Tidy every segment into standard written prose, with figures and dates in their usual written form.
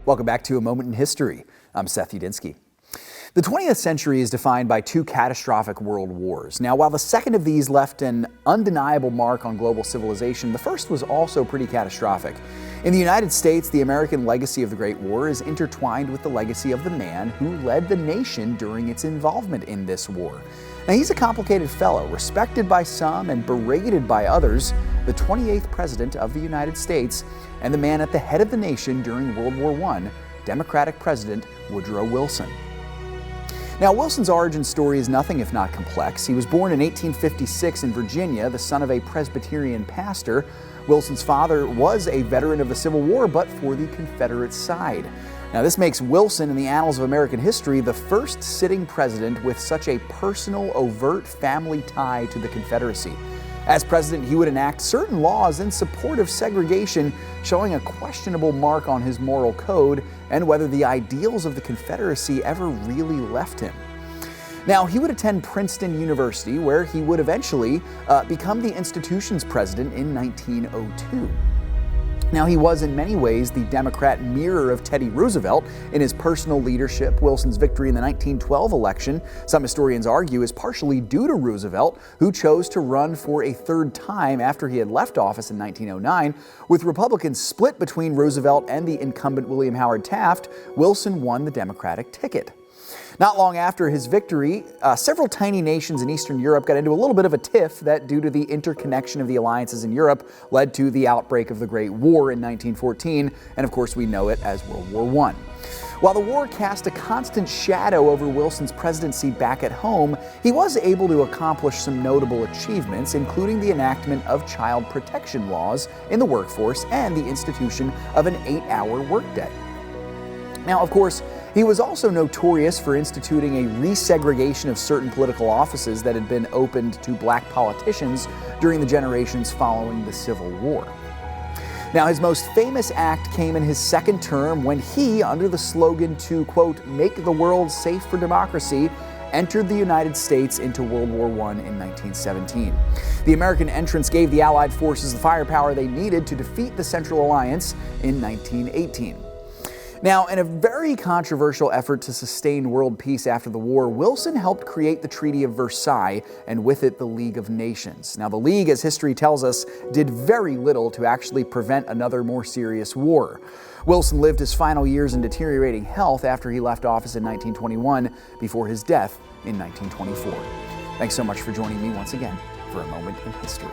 Welcome back to A Moment in History. I'm 𝙎𝘍𝘍𝘍. The 20th century is defined by two catastrophic world wars. Now, while the second of these left an undeniable mark on global civilization, the first was also pretty catastrophic. In the United States, the American legacy of the Great War is intertwined with the legacy of the man who led the nation during its involvement in this war. Now, he's a complicated fellow, respected by some and berated by others, the 28th President of the United States and the man at the head of the nation during World War I, Democratic President Woodrow Wilson. Now, Wilson's origin story is nothing if not complex. He was born in 1856 in Virginia, the son of a Presbyterian pastor. Wilson's father was a veteran of the Civil War, but for the Confederate side. Now, this makes Wilson, in the annals of American history, the first sitting president with such a personal, overt family tie to the Confederacy. As president, he would enact certain laws in support of segregation, showing a questionable mark on his moral code and whether the ideals of the Confederacy ever really left him. Now, he would attend Princeton University, where he would eventually become the institution's president in 1902. Now, he was in many ways the Democrat mirror of Teddy Roosevelt in his personal leadership. Wilson's victory in the 1912 election, some historians argue, is partially due to Roosevelt, who chose to run for a third time after he had left office in 1909. With Republicans split between Roosevelt and the incumbent William Howard Taft, Wilson won the Democratic ticket. Not long after his victory, several tiny nations in Eastern Europe got into a little bit of a tiff that, due to the interconnection of the alliances in Europe, led to the outbreak of the Great War in 1914, and of course we know it as World War I. While the war cast a constant shadow over Wilson's presidency back at home, he was able to accomplish some notable achievements, including the enactment of child protection laws in the workforce and the institution of an 8-hour workday. Now, of course, he was also notorious for instituting a resegregation of certain political offices that had been opened to black politicians during the generations following the Civil War. Now, his most famous act came in his second term when he, under the slogan to, quote, "make the world safe for democracy," entered the United States into World War I in 1917. The American entrance gave the Allied forces the firepower they needed to defeat the Central Alliance in 1918. Now, in a very controversial effort to sustain world peace after the war, Wilson helped create the Treaty of Versailles and with it the League of Nations. Now, the League, as history tells us, did very little to actually prevent another more serious war. Wilson lived his final years in deteriorating health after he left office in 1921 before his death in 1924. Thanks so much for joining me once again for A Moment in History.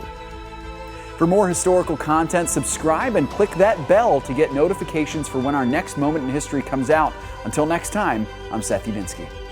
For more historical content, subscribe and click that bell to get notifications for when our next Moment in History comes out. Until next time, I'm 𝙎𝘍𝘍𝘍.